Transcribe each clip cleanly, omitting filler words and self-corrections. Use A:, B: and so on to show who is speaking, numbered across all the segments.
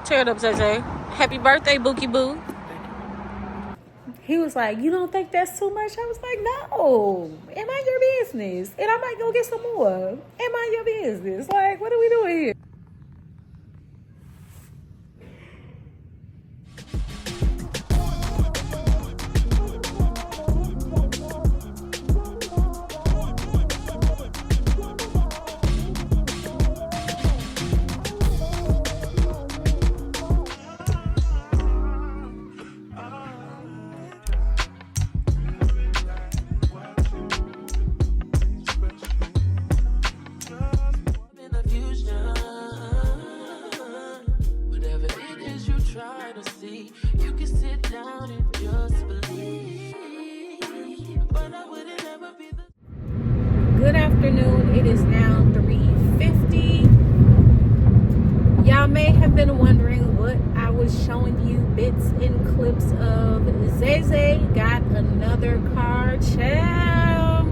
A: Tear it up, Zay. Happy birthday, Bookie Boo. He was like, you don't think that's too much? I was like, no. Am I your business? And I might go get some more. Am I your business? Like, what are we doing here? Good afternoon. It is now 3:50. Y'all may have been wondering what I was showing you bits and clips of. 𝐳𝐳 got another car, child.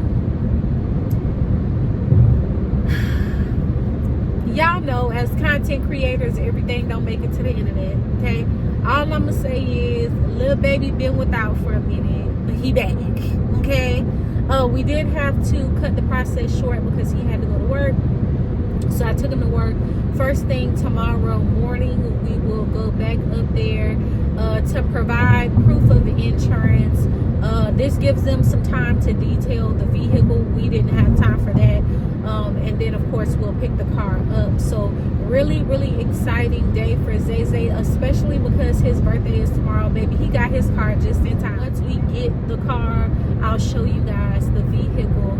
A: Y'all know, as content creators, everything don't make it to the internet, okay? All I'm gonna say is, little baby been without for a minute, but he back, okay? We did have to cut the process short because he had to go to work. So I took him to work. First thing tomorrow morning, we will go back up there to provide proof of insurance. This gives them some time to detail the vehicle. We didn't have time for that. And then, of course, we'll pick the car up. So really, really exciting day for 𝐳𝐳, especially because his birthday is tomorrow, baby. He got his car just in time. Once we get the car, I'll show you guys the vehicle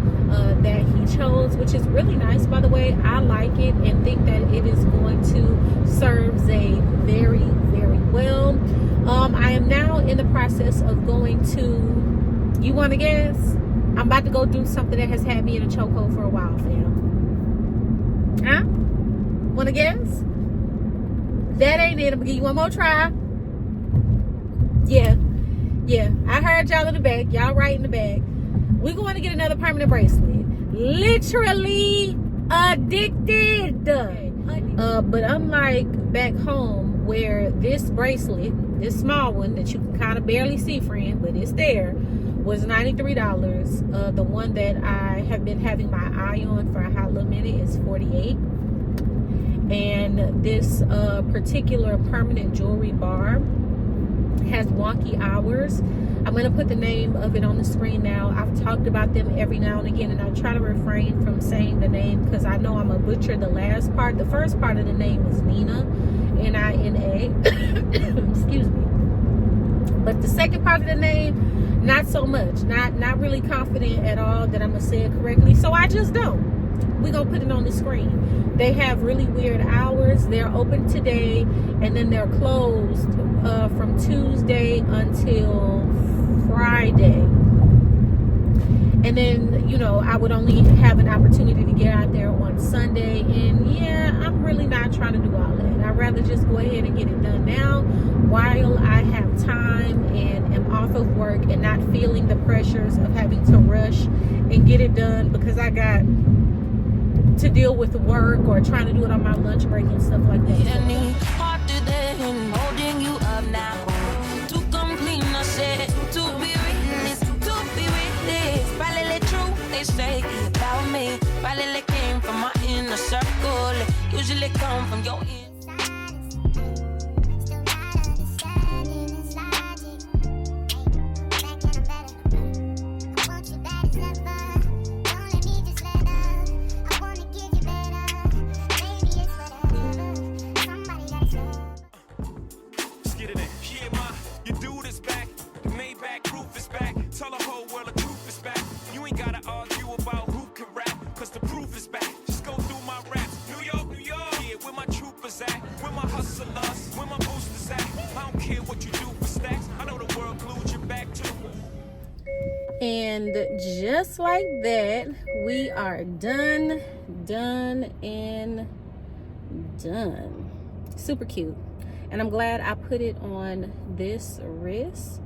A: that he chose, which is really nice, by the way. I like it and think that it is going to serve 𝐳𝐳 very, very well. I am now in the process of going to, you want to guess? I'm about to go do something that has had me in a chokehold for a while, fam. Huh? Want to guess? That ain't it. I'm going to give you one more try. Yeah. I heard y'all in the back. Y'all right in the back. We're going to get another permanent bracelet. Literally addicted. But unlike back home, where this bracelet, this small one that you can kind of barely see, friend, but it's there, was $93. The one that I have been having my eye on for a hot little minute is $48. And this particular permanent jewelry bar has wonky hours. I'm going to put the name of it on the screen now. I've talked about them every now and again, and I try to refrain from saying the name because I know I'm going to butcher the last part. The first part of the name is Nina, N-I-N-A. Excuse me. But the second part of the name, not so much. Not really confident at all that I'm going to say it correctly, so I just don't. We're going to put it on the screen. They have really weird hours. They're open today, and then they're closed from Tuesday until Friday. And then, you know, I would only have an opportunity to get out there on Sunday. And yeah, I'm really not trying to do all that. I'd rather just go ahead and get it done now while I have time and am off of work and not feeling the pressures of having to rush and get it done because I got to deal with work or trying to do it on my lunch break and stuff like that.
B: Holding you up now. To come clean, I said, to be witness, probably true, they say about me. Probably came from my inner circle, usually come from your inside.
A: And just like that, we are done. Super cute. And I'm glad I put it on this wrist.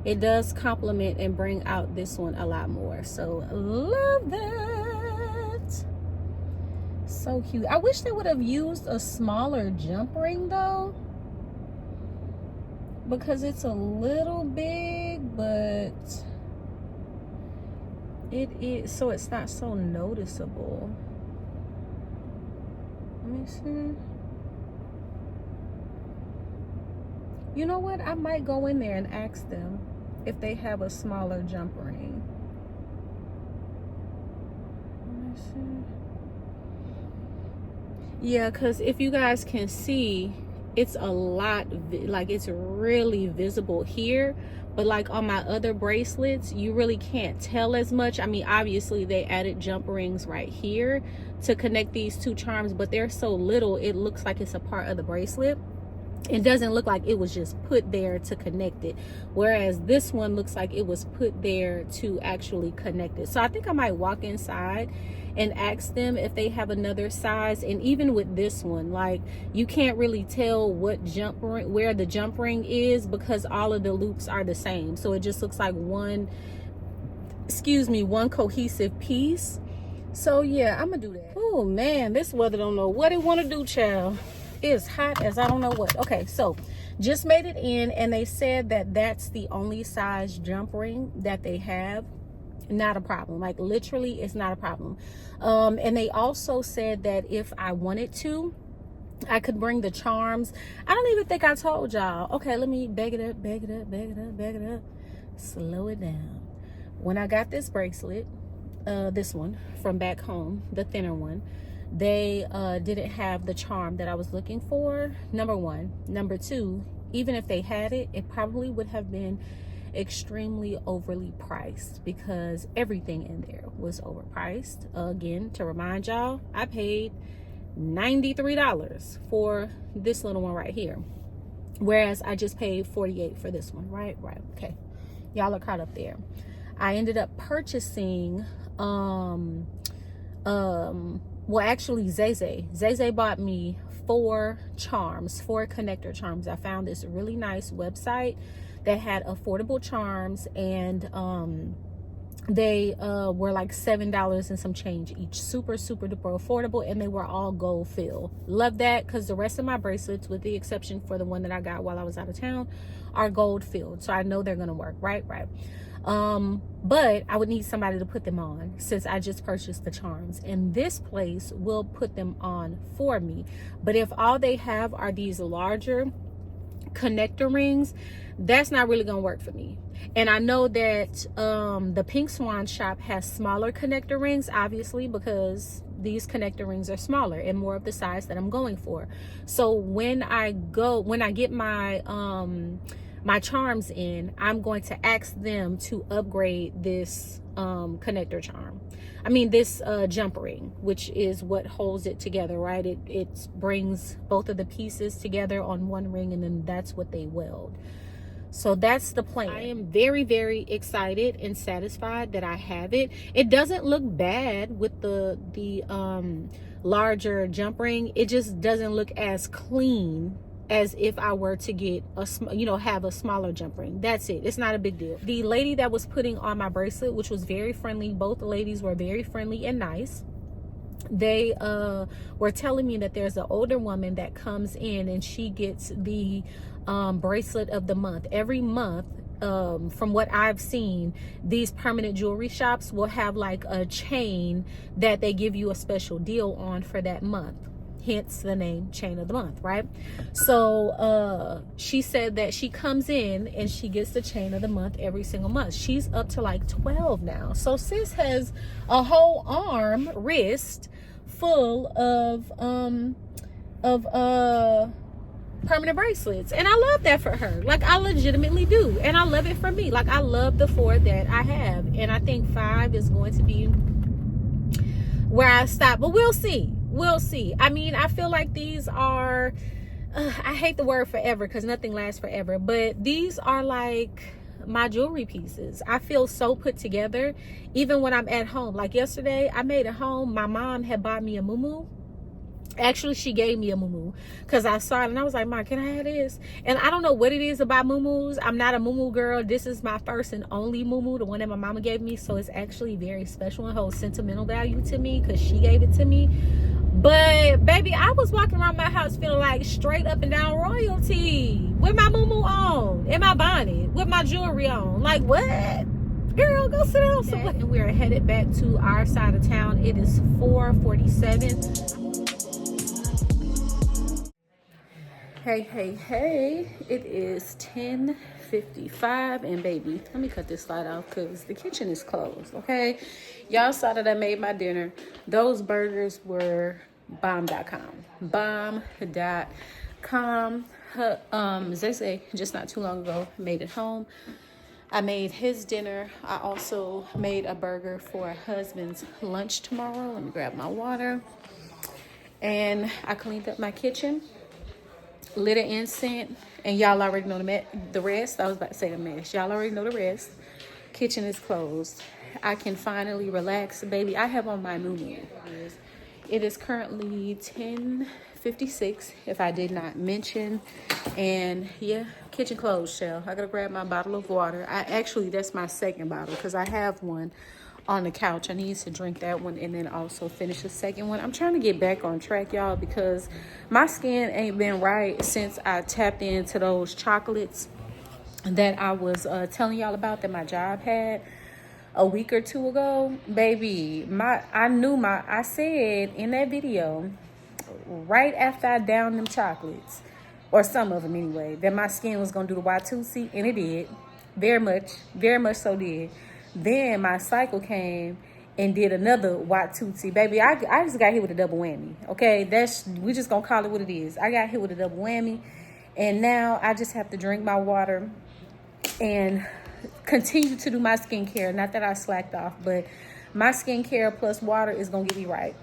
A: It does complement and bring out this one a lot more. So love that. So cute. I wish they would have used a smaller jump ring though. because it's a little big, but it is, so it's not so noticeable. Let me see. You know what? I might go in there and ask them if they have a smaller jump ring. Let me see. Yeah, because if you guys can see, it's a lot, like it's really visible here, but like on my other bracelets, you really can't tell as much. I mean, obviously they added jump rings right here to connect these two charms, but they're so little, it looks like it's a part of the bracelet. It doesn't look like it was just put there to connect it, whereas this one looks like it was put there to actually connect it. So I think I might walk inside and ask them if they have another size. And even with this one, like, you can't really tell what jump ring, where the jump ring is, because all of the loops are the same. So it just looks like one cohesive piece. So yeah, I'm gonna do that. Oh man, this weather don't know what it want to do, child. It's hot as I don't know what. Okay, so just made it in, and they said that that's the only size jump ring that they have. Not a problem. Like, literally, it's not a problem. And they also said that if I wanted to, I could bring the charms. I don't even think I told y'all. Okay, let me bag it up, bag it up, bag it up, bag it up. Slow it down. When I got this bracelet, this one from back home, the thinner one, they didn't have the charm that I was looking for, number one. Number two, even if they had it, it probably would have been extremely overly priced, because everything in there was overpriced. Again, to remind y'all, I paid $93 for this little one right here, whereas I just paid $48 for this one. Right, okay, y'all are caught up there. I ended up purchasing well, actually, Zay bought me 4 charms, 4 connector charms. I found this really nice website that had affordable charms, and they were like $7 and some change each. Super duper affordable, and they were all gold filled. Love that, because the rest of my bracelets, with the exception for the one that I got while I was out of town, are gold filled, so I know they're gonna work. Right. But I would need somebody to put them on, since I just purchased the charms, and this place will put them on for me. But if all they have are these larger connector rings, that's not really gonna work for me. And I know that the Pink Swan shop has smaller connector rings, obviously, because these connector rings are smaller and more of the size that I'm going for. So when I get my my charms in, I'm going to ask them to upgrade this connector charm. I mean, this jump ring, which is what holds it together, right? It brings both of the pieces together on one ring, and then that's what they weld. So that's the plan. I am very excited and satisfied that I have it. It doesn't look bad with the larger jump ring. It just doesn't look as clean as if I were to get have a smaller jump ring. That's it. It's not a big deal. The lady that was putting on my bracelet, which was very friendly, both ladies were very friendly and nice. They were telling me that there's an older woman that comes in, and she gets the bracelet of the month. Every month, from what I've seen, these permanent jewelry shops will have like a chain that they give you a special deal on for that month. Hence the name Chain of the Month, right? So she said that she comes in and she gets the Chain of the Month every single month. She's up to like 12 now. So sis has a whole wrist full of permanent bracelets, and I love that for her. Like, I legitimately do, and I love it for me. Like, I love the 4 that I have, and I think 5 is going to be where I stop, but we'll see. I mean, I feel like these are I hate the word forever, because nothing lasts forever, but these are like my jewelry pieces. I feel so put together even when I'm at home. Like yesterday, I made it home. My mom had bought me a muumuu. Actually, she gave me a muumuu because I saw it and I was like, Mom, can I have this? And I don't know what it is about muumuus. I'm not a muumuu girl. This is my first and only muumuu, the one that my mama gave me. So it's actually very special and holds sentimental value to me because she gave it to me. But baby, I was walking around my house feeling like straight up and down royalty, with my muumuu on and my bonnet, with my jewelry on. Like, what? Girl, go sit down somewhere. And we are headed back to our side of town. It is 4:47. Hey, it is 10:55, and baby, let me cut this slide off because the kitchen is closed. Okay, y'all saw that I made my dinner. Those burgers were bomb.com. Zay just not too long ago made it home. I made his dinner. I also made a burger for a husband's lunch tomorrow. Let me grab my water. And I cleaned up my kitchen, lit an incense, and y'all already know the rest. I was about to say the mess. Y'all already know the rest. Kitchen is closed. I can finally relax, baby. I have on my muumuu. It is currently 10:56, if I did not mention. And yeah, kitchen closed, shell. I gotta grab my bottle of water. That's my second bottle because I have one on the couch. I need to drink that one and then also finish the second one. I'm trying to get back on track, y'all, because my skin ain't been right since I tapped into those chocolates that I was telling y'all about that my job had a week or two ago. Baby, I said in that video, right after I downed them chocolates, or some of them anyway, that my skin was gonna do the 𝐻𝐤𝐴𝐻𝐶, and it did. Very much so did. Then my cycle came and did another 𝐻𝐤𝐴𝐻𝐶. Baby, I just got hit with a double whammy. Okay, we just gonna call it what it is. I got hit with a double whammy, and now I just have to drink my water and continue to do my skincare. Not that I slacked off, but my skincare plus water is gonna get me right.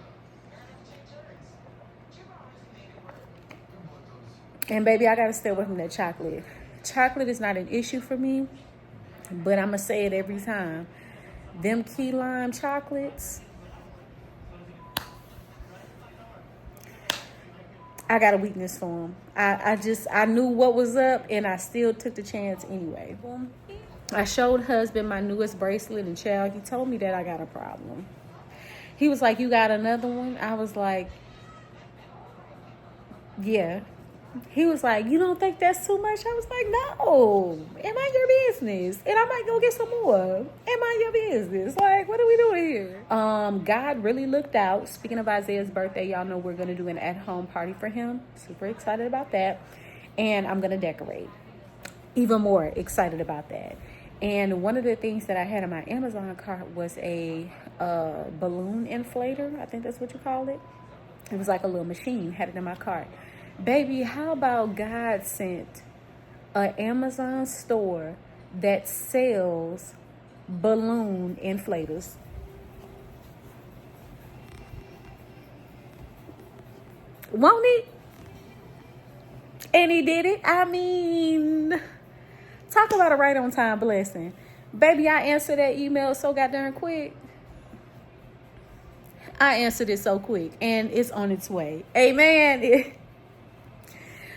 A: And baby, I gotta stay away from that chocolate. Chocolate is not an issue for me, but I'ma say it every time. Them key lime chocolates, I got a weakness for them. I knew what was up, and I still took the chance anyway. I showed husband my newest bracelet, and child, he told me that I got a problem. He was like, "You got another one?" I was like, "Yeah." He was like, "You don't think that's too much?" I was like, "No. Am I your business? And I might go get some more. Am I your business? Like, what are we doing here?" God really looked out. Speaking of Isaiah's birthday, y'all know we're going to do an at-home party for him. Super excited about that. And I'm going to decorate. Even more excited about that. And one of the things that I had in my Amazon cart was a balloon inflator. I think that's what you call it. It was like a little machine. Had it in my cart. Baby, how about God sent an Amazon store that sells balloon inflators? Won't it? And he did it. I mean, talk about a right on time blessing. Baby, I answered that email so goddamn quick. I answered it so quick, and it's on its way. Amen.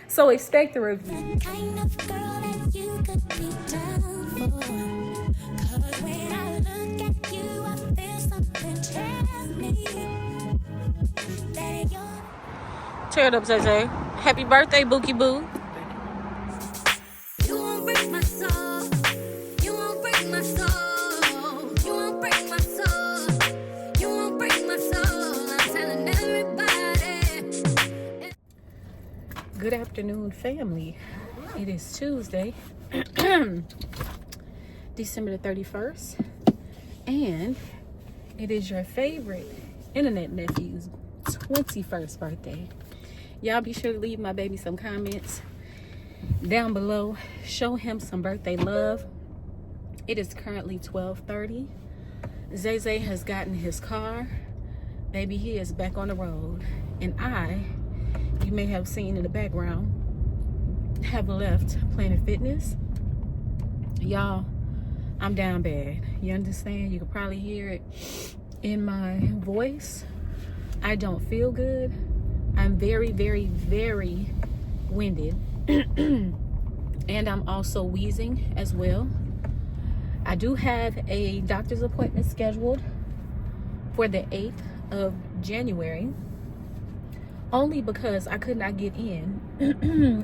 A: So expect the review.
B: Kind of girl that you could be down for. 'Cause when I look at you, I feel something tell me that you're.
A: Tear it up, Zay. Happy birthday, Bookie Boo.
B: You won't break my soul. You won't break my soul. You won't break my soul. You won't break my soul. I'm telling everybody.
A: Good afternoon, family. It is Tuesday, December the 31st, and it is your favorite internet nephew's 21st birthday. Y'all be sure to leave my baby some comments down below. Show him some birthday love. It is currently 12:30. Zay has gotten his car. Baby, he is back on the road, and you may have seen in the background, have left Planet Fitness. Y'all, I'm down bad. You understand? You can probably hear it in my voice. I don't feel good. I'm very, very, very winded. And I'm also wheezing as well. I do have a doctor's appointment scheduled for the 8th of January. only because I could not get in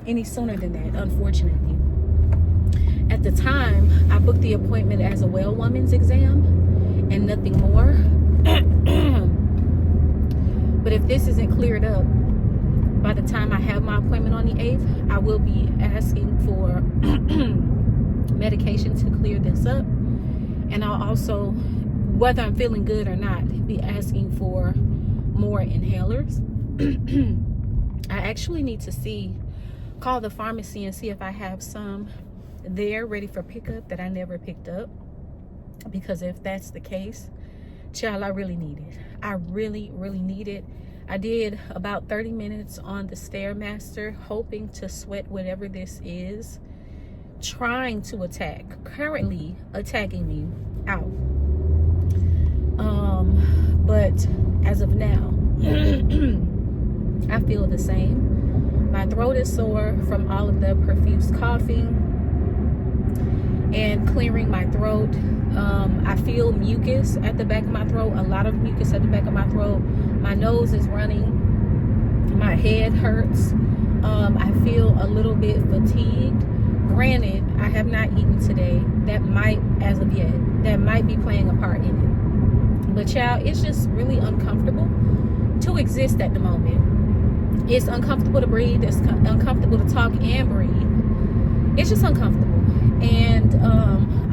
A: any sooner than that, unfortunately. At the time, I booked the appointment as a well woman's exam and nothing more. But if this isn't cleared up by the time I have my appointment on the 8th, I will be asking for medication to clear this up. And I'll also, whether I'm feeling good or not, be asking for more inhalers. I actually need to call the pharmacy and see if I have some there ready for pickup that I never picked up, because if that's the case, child, I really need it. I really need it. I did about 30 minutes on the Stairmaster, hoping to sweat whatever this is trying to currently attacking me out. But as of now, I feel the same. My throat is sore from all of the profuse coughing and clearing my throat. I feel mucus at the back of my throat, a lot of mucus at the back of my throat. My nose is running. My head hurts. I feel a little bit fatigued. Granted, I have not eaten today. That might, as of yet, that might be playing a part in it. But child, it's just really uncomfortable to exist at the moment. It's uncomfortable to breathe. It's uncomfortable to talk and breathe. It's just uncomfortable. And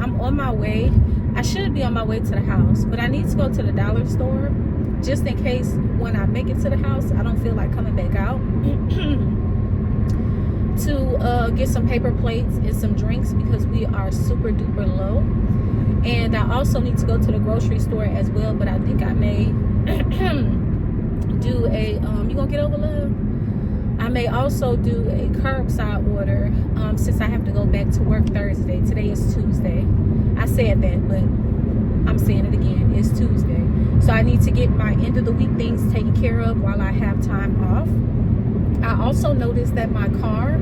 A: I'm on my way. I should be on my way to the house, but I need to go to the dollar store just in case when I make it to the house, I don't feel like coming back out to get some paper plates and some drinks, because we are super duper low. And I also need to go to the grocery store as well, but I think I may do a you gonna get over, love? I may also do a curbside order since I have to go back to work Thursday. Today is Tuesday. I said that, but I'm saying it again. It's Tuesday. So I need to get my end of the week things taken care of while I have time off. I also noticed that my car,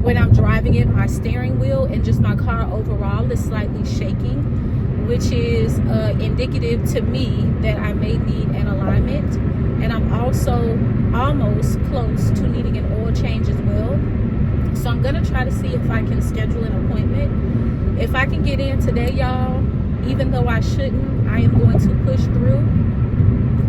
A: when I'm driving it, my steering wheel and just my car overall is slightly shaking, which is indicative to me that I may need an alignment. And I'm also almost close to needing an oil change as well. So I'm gonna try to see if I can schedule an appointment. If I can get in today, y'all, even though I shouldn't, I am going to push through,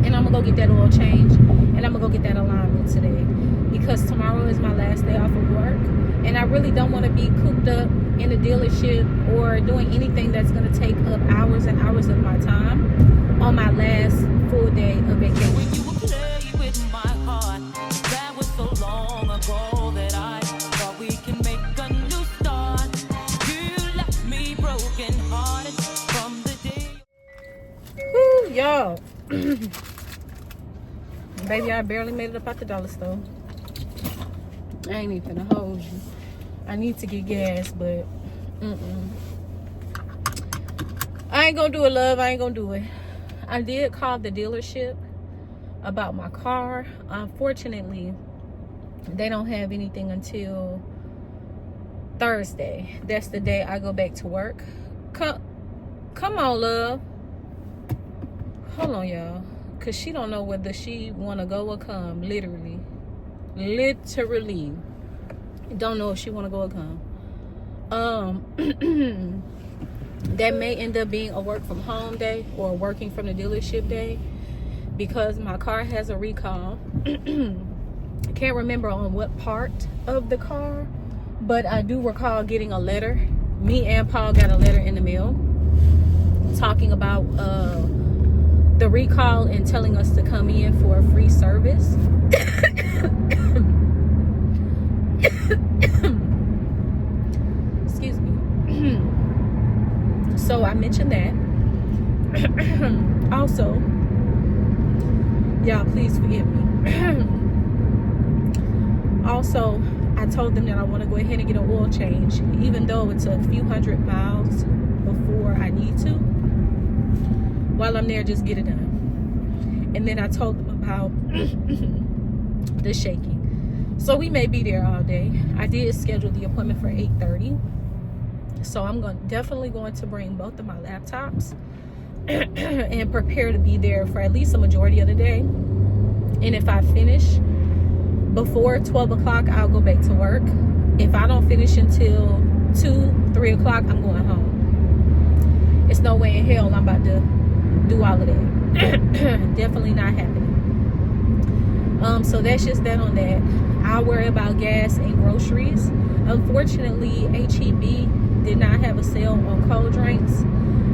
A: and I'm gonna go get that oil change, and I'm gonna go get that alignment today, because tomorrow is my last day off of work, and I really don't want to be cooped up in a dealership or doing anything that's gonna take up hours and hours of my time on my last full day of vacation.
B: When you would play with my heart, that was so long ago that I thought we can make a new start. You left me broken hearted from the day.
A: Whew, y'all. Baby, I barely made it up out the dollar store. I ain't even gonna hold you. I need to get gas, but I ain't gonna do it, love. I ain't gonna do it. I did call the dealership about my car. Unfortunately, they don't have anything until Thursday. That's the day I go back to work. Come on, love. Hold on, y'all, because she don't know whether she want to go or come. Literally don't know if she want to go or come. That may end up being a work from home day or working from the dealership day, because my car has a recall. I can't remember on what part of the car, but I do recall getting a letter. Me and Paul got a letter in the mail talking about the recall and telling us to come in for a free service. Excuse me. So I mentioned that. Also, y'all, please forgive me. Also, I told them that I want to go ahead and get an oil change, even though it's a few hundred miles before I need to. While I'm there, just get it done. And then I told them about the shaking. So we may be there all day. I did schedule the appointment for 8:30. So I'm definitely going to bring both of my laptops and prepare to be there for at least a majority of the day. And if I finish before 12 o'clock, I'll go back to work. If I don't finish until 2, 3 o'clock, I'm going home. It's no way in hell I'm about to do all of that. Definitely not happening. So that's just that on that. I'll worry about gas and groceries. Unfortunately, HEB did not have a sale on cold drinks.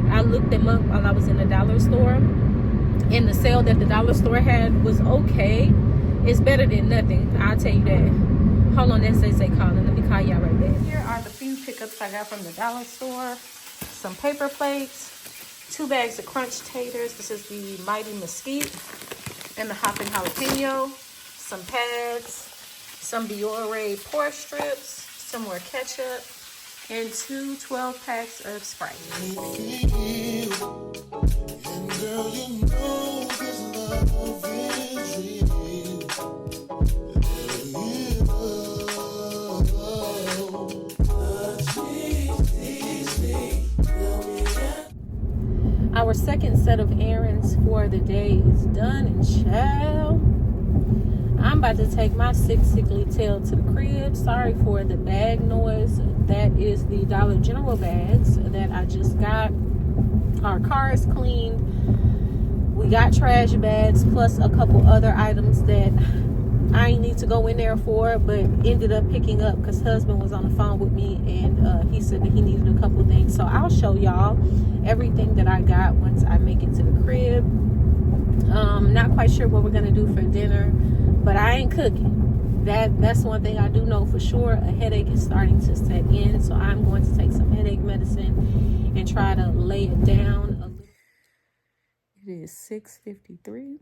A: I looked them up while I was in the dollar store, and the sale that the dollar store had was okay. It's better than nothing, I'll tell you that. Hold on, that's Zay calling. Let me call y'all right back. Here are the few pickups I got from the dollar store. Some paper plates, 2 bags of crunch taters. This is the Mighty Mesquite and the Hoppin' Jalapeno. Some pads, some Biore pork strips, some more ketchup, and 2 12 packs of Sprite. Our second set of errands for the day is done, and child, I'm about to take my sickly tail to the crib. Sorry for the bag noise. That is the Dollar General bags that I just got. Our car is cleaned. We got trash bags plus a couple other items that I ain't need to go in there for, but ended up picking up because husband was on the phone with me, and he said that he needed a couple things. So I'll show y'all everything that I got once I make it to the crib. Not quite sure what we're gonna do for dinner, but I ain't cooking. That's one thing I do know for sure. A headache is starting to set in, so I'm going to take some headache medicine and try to lay it down a little. It is 6:53.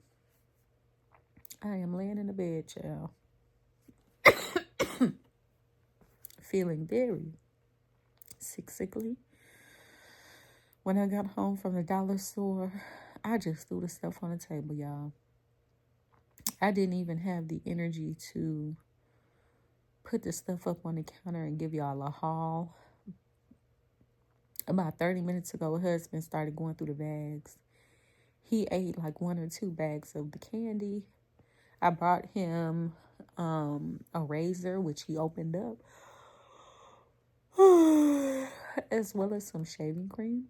A: I am laying in the bed, child. Feeling very sickly. When I got home from the dollar store, I just threw the stuff on the table, y'all. I didn't even have the energy to put the stuff up on the counter and give y'all a haul. About 30 minutes ago, husband started going through the bags. He ate like 1 or 2 bags of the candy. I brought him a razor, which he opened up, as well as some shaving cream.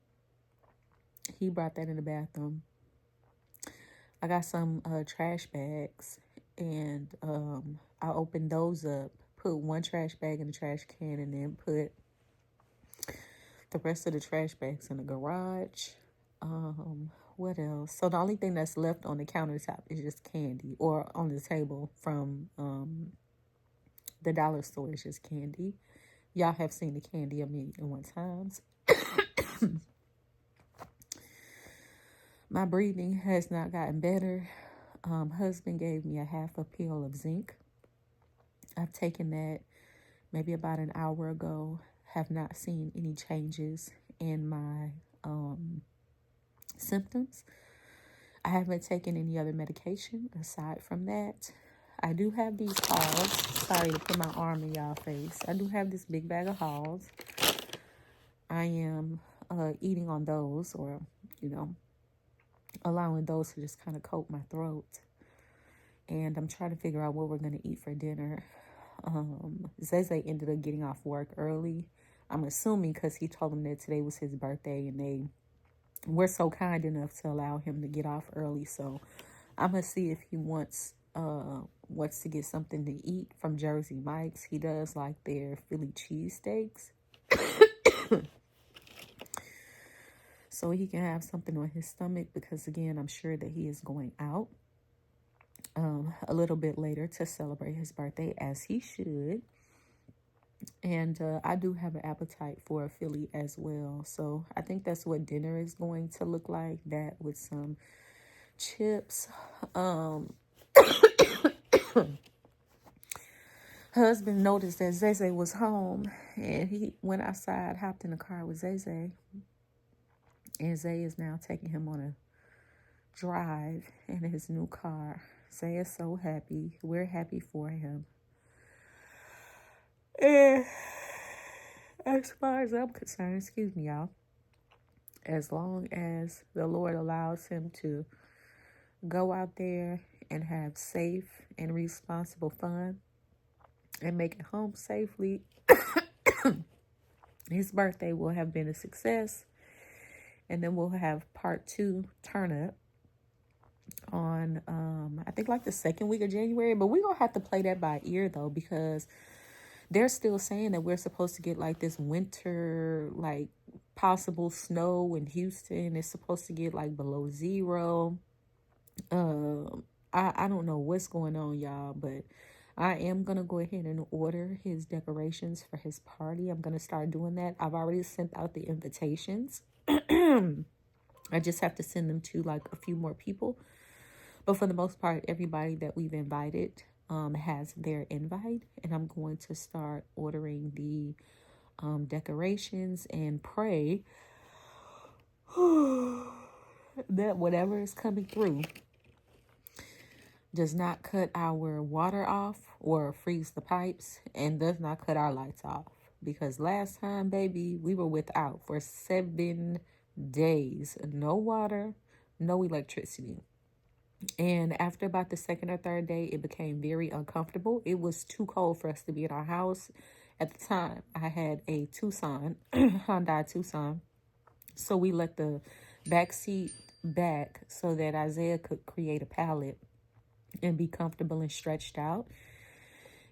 A: He brought that in the bathroom. I got some trash bags, and I opened those up, put 1 trash bag in the trash can, and then put the rest of the trash bags in the garage. What else? So the only thing that's left on the countertop is just candy, or on the table from the dollar store is just candy. Y'all have seen the candy a million times. My breathing has not gotten better. Husband gave me a half a pill of zinc. I've taken that maybe about an hour ago. Have not seen any changes in my symptoms. I haven't taken any other medication aside from that. I do have these Halls. Sorry to put my arm in y'all face. I do have this big bag of Halls. I am eating on those, or, allowing those to just kind of coat my throat. And I'm trying to figure out what we're going to eat for dinner. Zay ended up getting off work early. I'm assuming because he told him that today was his birthday, and they were so kind enough to allow him to get off early. So I'm going to see if he wants to get something to eat from Jersey Mike's. He does like their Philly cheesesteaks. So he can have something on his stomach, because again, I'm sure that he is going out a little bit later to celebrate his birthday, as he should. And I do have an appetite for a Philly as well. So I think that's what dinner is going to look like, that with some chips. Husband noticed that Zay was home, and he went outside, hopped in the car with Zay. And Zay is now taking him on a drive in his new car. Zay is so happy. We're happy for him. And as far as I'm concerned, excuse me, y'all, as long as the Lord allows him to go out there and have safe and responsible fun and make it home safely. His birthday will have been a success. And then we'll have part 2 turn up on, I think like the second week of January. But we're going to have to play that by ear, though, because they're still saying that we're supposed to get like this winter, like possible snow in Houston. It's supposed to get like below 0. I don't know what's going on, y'all, but I am going to go ahead and order his decorations for his party. I'm going to start doing that. I've already sent out the invitations. I just have to send them to like a few more people. But for the most part, everybody that we've invited has their invite. And I'm going to start ordering the decorations and pray that whatever is coming through does not cut our water off or freeze the pipes and does not cut our lights off. Because last time, baby, we were without for 7 days. No water, no electricity. And after about the 2nd or 3rd day, it became very uncomfortable. It was too cold for us to be in our house. At the time, I had a Tucson, Hyundai Tucson. So we let the back seat back so that Isaiah could create a pallet and be comfortable and stretched out.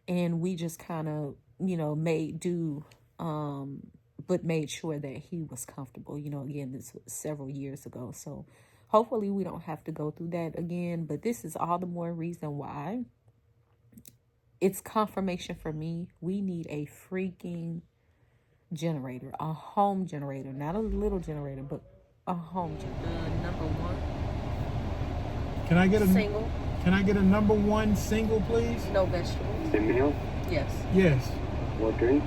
A: And we just kind of, you know, made do, but made sure that he was comfortable. You know, again, this was several years ago. So hopefully we don't have to go through that again. But this is all the more reason why it's confirmation for me. We need a freaking generator, a home generator, not a little generator, but a home generator. Number 1.
C: Can I get a
A: single?
C: Can I get a number 1 single, please?
A: No vegetables.
D: The meal?
A: Yes.
C: Yes.
D: What drink?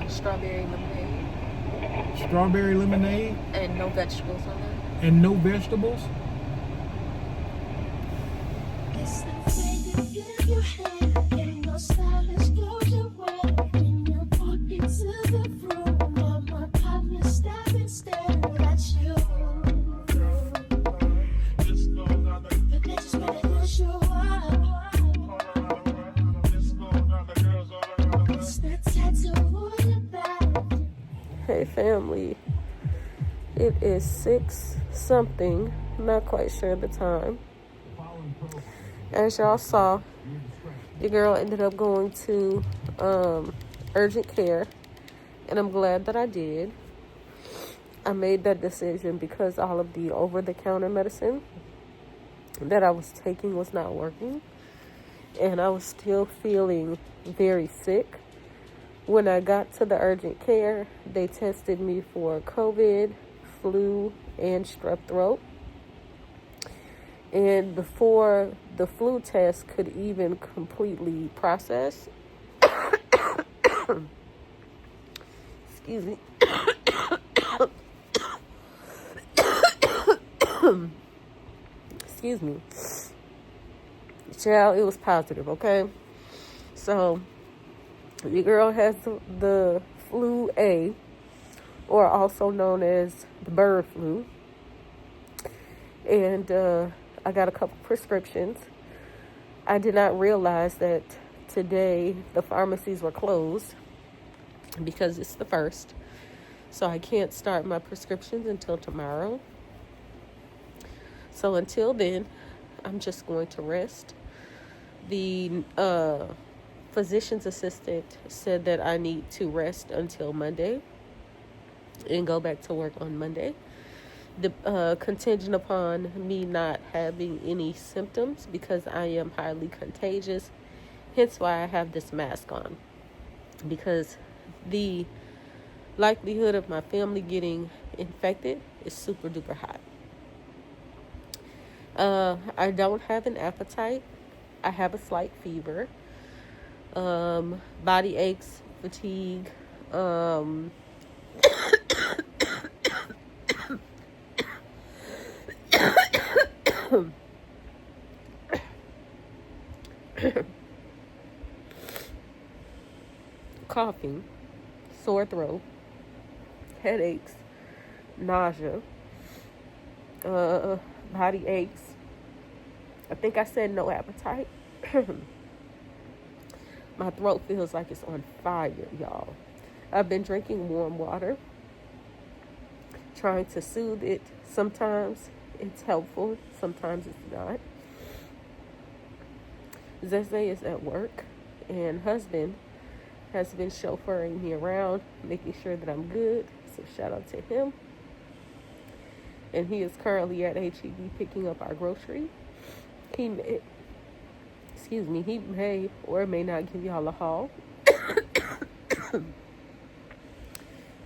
A: Strawberry lemonade.
C: Strawberry lemonade.
A: And no vegetables on there.
C: And no vegetables.
B: It's the way you give your hand and your stylish clothes you wear. When you walk into the room, all my partners stop and stare at you. The bitches better than you are. It's the tattoo on your back.
E: Hey family, it is 6 something, not quite sure the time. As y'all saw, your girl ended up going to urgent care, and I'm glad that I did. I made that decision because all of the over-the-counter medicine that I was taking was not working, and I was still feeling very sick. When I got to the urgent care, they tested me for COVID, flu, and strep throat. And before the flu test could even completely process, excuse me, excuse me, child, it was positive, okay? So your girl has the flu A, or also known as the bird flu. And I got a couple prescriptions. I did not realize that today the pharmacies were closed because it's the 1st. So I can't start my prescriptions until tomorrow. So until then, I'm just going to rest. The physician's assistant said that I need to rest until Monday and go back to work on Monday. The contingent upon me not having any symptoms, because I am highly contagious, hence why I have this mask on, because the likelihood of my family getting infected is super duper high. I don't have an appetite. I have a slight fever, body aches, fatigue, coughing, sore throat, headaches, nausea, body aches, I think I said no appetite. My throat feels like it's on fire, y'all. I've been drinking warm water, trying to soothe it. Sometimes it's helpful, sometimes it's not. Zeze is at work, and husband has been chauffeuring me around, making sure that I'm good. So shout out to him. And he is currently at H-E-B picking up our grocery. He may or may not give y'all a haul.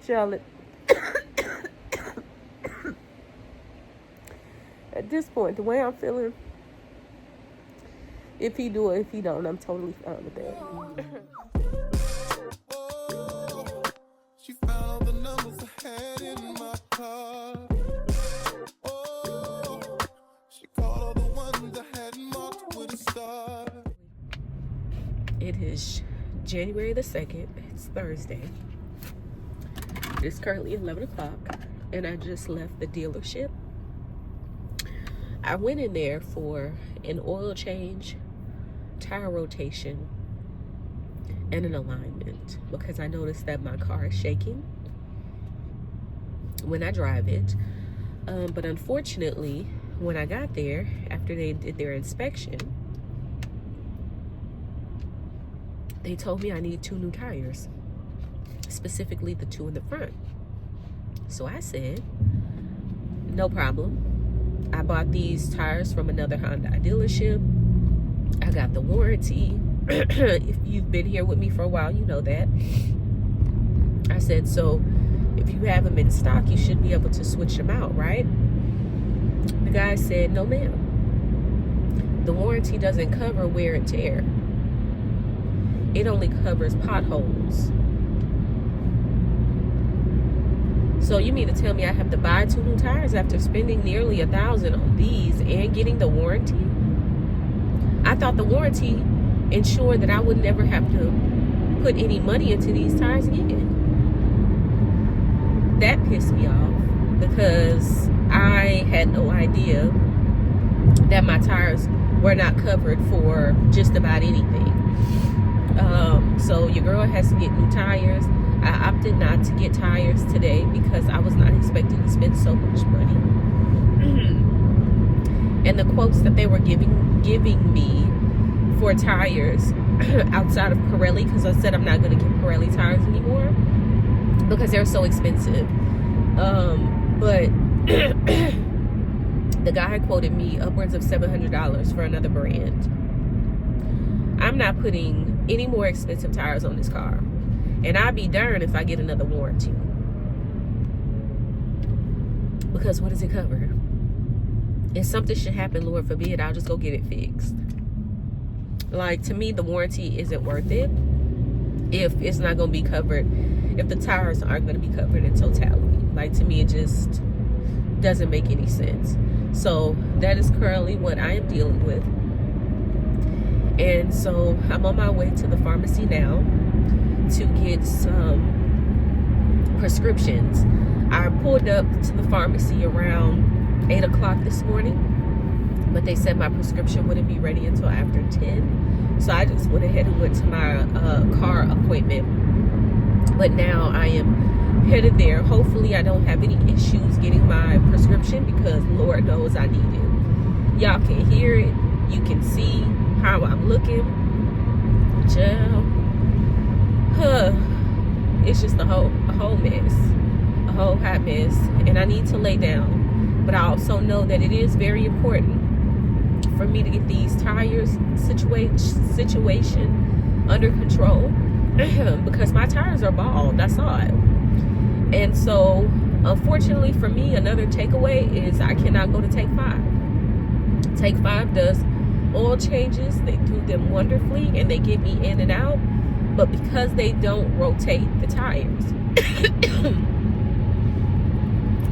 E: Y'all, at this point, the way I'm feeling, if he do it, if he don't, I'm totally fine with that.
D: She found all the numbers I had in my car. Oh, she called all the ones I had marked with a star.
E: It is January the 2nd. It's Thursday. It's currently 11 o'clock, and I just left the dealership. I went in there for an oil change, tire rotation, and an alignment because I noticed that my car is shaking when I drive it. But unfortunately, when I got there, after they did their inspection, they told me I need 2 new tires, specifically the 2 in the front. So I said, no problem. I bought these tires from another Hyundai dealership. I got the warranty. If you've been here with me for a while, you know that. I said, so if you have them in stock, you should be able to switch them out, right? The guy said, no ma'am. The warranty doesn't cover wear and tear. It only covers potholes. So you mean to tell me I have to buy 2 new tires after spending nearly $1,000 on these and getting the warranty? I thought the warranty ensured that I would never have to put any money into these tires again. That pissed me off because I had no idea that my tires were not covered for just about anything. So your girl has to get new tires. I opted not to get tires today because I was not expecting to spend so much money. And the quotes that they were giving me for tires outside of Pirelli, because I said I'm not going to get Pirelli tires anymore because they're so expensive. But the guy quoted me upwards of $700 for another brand. I'm not putting any more expensive tires on this car. And I'd be darned if I get another warranty. Because what does it cover? If something should happen, Lord forbid, I'll just go get it fixed. Like, to me, the warranty isn't worth it if it's not going to be covered, if the tires aren't going to be covered in totality. Like, to me, it just doesn't make any sense. So that is currently what I am dealing with. And so I'm on my way to the pharmacy now to get some prescriptions. I pulled up to the pharmacy around 8 o'clock this morning, but they said my prescription wouldn't be ready until after 10. So I just went ahead and went to my car appointment. But now I am headed there. Hopefully I don't have any issues getting my prescription because Lord knows I need it. Y'all can hear it. You can see how I'm looking. It's just a whole mess, a whole hot mess, and I need to lay down. But I also know that it is very important for me to get these tires situation under control because my tires are bald. I saw it. And so unfortunately for me, another takeaway is I cannot go to Take 5. Take 5 does oil changes. They do them wonderfully and they get me in and out, but because they don't rotate the tires,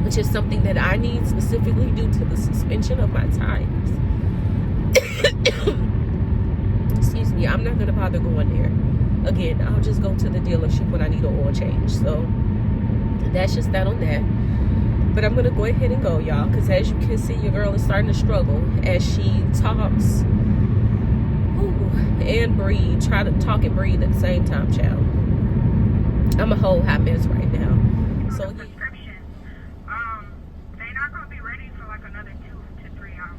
E: which is something that I need specifically due to the suspension of my tires. Excuse me, I'm not gonna bother going there again. I'll just go to the dealership when I need an oil change. So that's just that on that. But I'm gonna go ahead and go, y'all, because as you can see, your girl is starting to struggle as she talks and breathe. Try to talk and breathe at the same time, child. I'm a whole hot mess right now. So
F: prescription, they're not gonna be ready for like another 2 to 3 hours.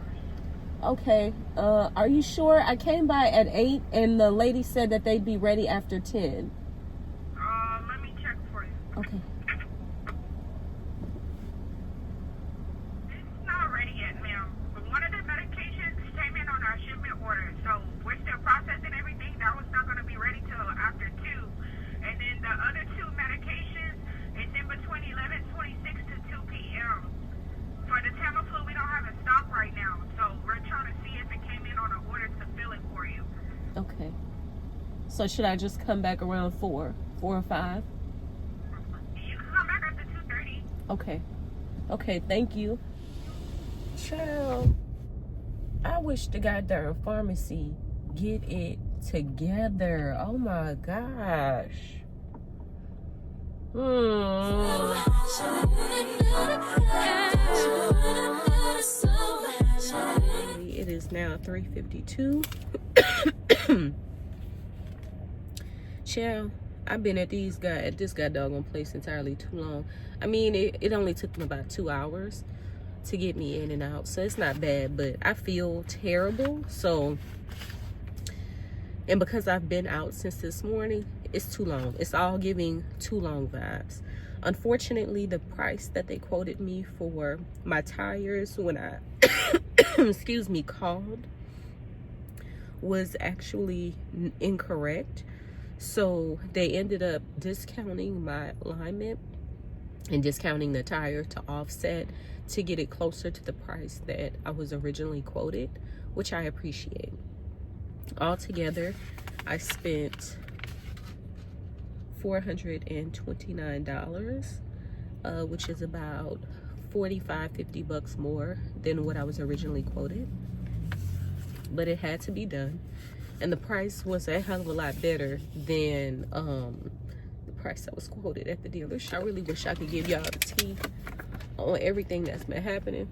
E: okay, are you sure? I came by at 8 and the lady said that they'd be ready after 10.
F: Let me check for you.
E: Okay.
F: It's not ready yet, ma'am. But one of the medications came in on our shipment order, so we're still processing everything. That was not gonna be ready till after 2. And then the other 2 medications, it's in between 11:26 to 2 p.m. For the Tamiflu, we don't have it stock right now, so we're trying to see if it came in on an order to fill it for you.
E: Okay. So should I just come back around 4 or 5?
F: You can come back after 2:30.
E: Okay. Okay, thank you. Child, I wish the goddamn pharmacy get it together. Oh my gosh. It is now 3:52. Child, I've been at this doggone place entirely too long. I mean, it only took them about 2 hours to get me in and out, so it's not bad, but I feel terrible. So, and because I've been out since this morning, it's too long. It's all giving too long vibes. Unfortunately, the price that they quoted me for my tires when I excuse me, called was actually incorrect. So they ended up discounting my alignment and discounting the tire to offset to get it closer to the price that I was originally quoted, which I appreciate. Altogether, I spent $429, which is about $45-50 more than what I was originally quoted, but it had to be done. And the price was a hell of a lot better than the price I was quoted at the dealership. I really wish I could give y'all the tea on everything that's been happening.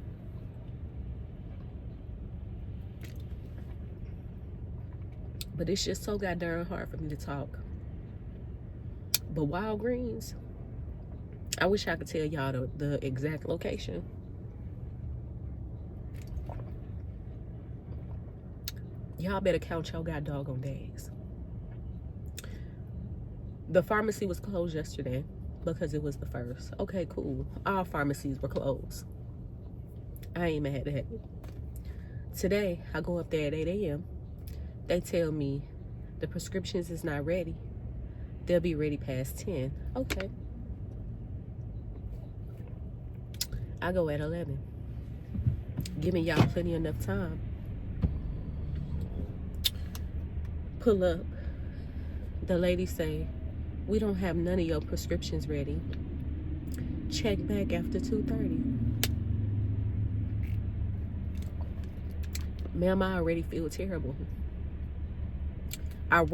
E: But it's just so goddamn hard for me to talk. But Walgreens, I wish I could tell y'all the exact location. Y'all better count your doggone days. The pharmacy was closed yesterday because it was the 1st. Okay, cool. All pharmacies were closed. I ain't mad at it. Today, I go up there at 8 a.m. They tell me the prescriptions is not ready. They'll be ready past 10. Okay. I go at 11. Giving y'all plenty enough time. Pull up. The lady say, we don't have none of your prescriptions ready. Check back after 2:30. Ma'am, I already feel terrible. I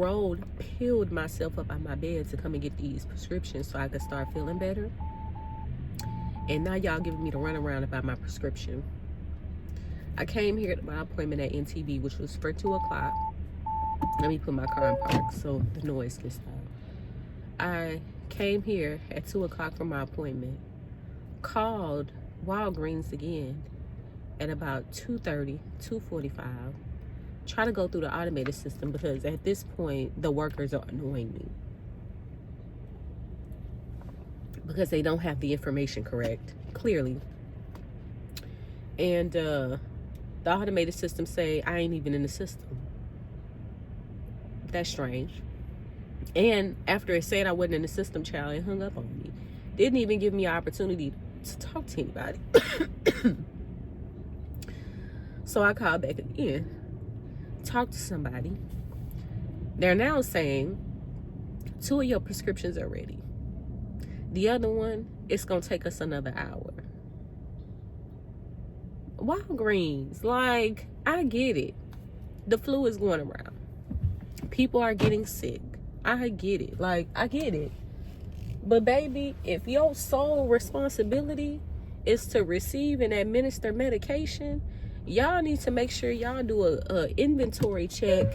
E: peeled myself up out my bed to come and get these prescriptions so I could start feeling better. And now y'all giving me the runaround about my prescription. I came here to my appointment at NTB, which was for 2 o'clock. Let me put my car in park so the noise can stop. I came here at 2 o'clock for my appointment. Called Walgreens again at about 2:30, 2:45. Try to go through the automated system because at this point, the workers are annoying me. Because they don't have the information correct, clearly. And the automated system say, I ain't even in the system. That's strange. And after it said I wasn't in the system, child, it hung up on me. Didn't even give me an opportunity to talk to anybody. So I called back again. Talk to somebody. They're now saying 2 of your prescriptions are ready. The other one, it's gonna take us another hour. Walgreens, like, I get it. The flu is going around. People are getting sick. I get it. Like, I get it. But baby, if your sole responsibility is to receive and administer medication, y'all need to make sure y'all do a inventory check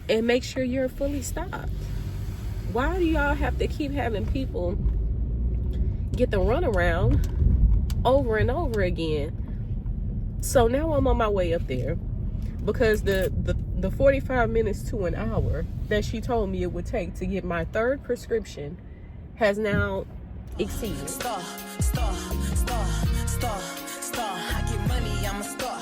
E: and make sure you're fully stocked. Why do y'all have to keep having people get the runaround over and over again? So now I'm on my way up there because the 45 minutes to an hour that she told me it would take to get my third prescription has now exceeded.
B: Star. I get money, I'm a star.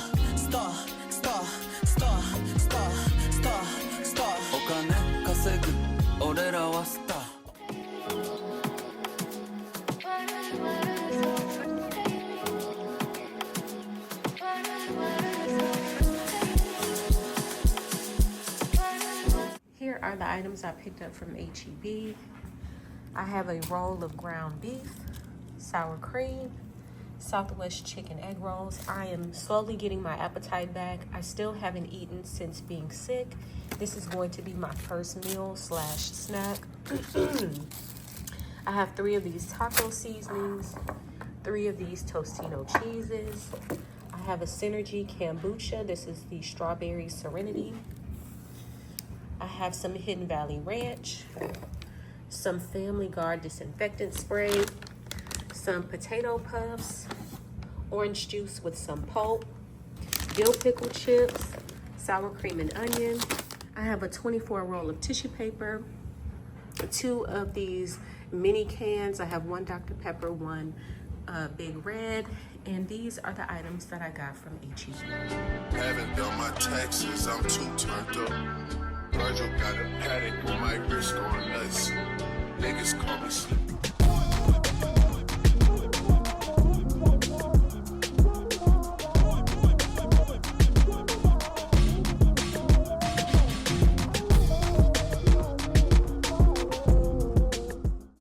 B: 오카네 가세그 오래라 왔다.
E: Here are the items I picked up from H-E-B. I have a roll of ground beef, sour cream, Southwest chicken egg rolls. I am slowly getting my appetite back. I still haven't eaten since being sick. This is going to be my first meal / snack. I have 3 of these taco seasonings, 3 of these Tostino cheeses. I have a Synergy kombucha. This is the Strawberry Serenity. I have some Hidden Valley Ranch, some Family Guard disinfectant spray, some potato puffs, orange juice with some pulp, dill pickle chips, sour cream and onion. I have a 24 roll of tissue paper, 2 of these mini cans. I have 1 Dr. Pepper, 1 Big Red, and these are the items that I got from H-E-B.
D: Haven't done my taxes, I'm too turned up. Virgil got a paddock with my wrist on nuts. Niggas call me sleep.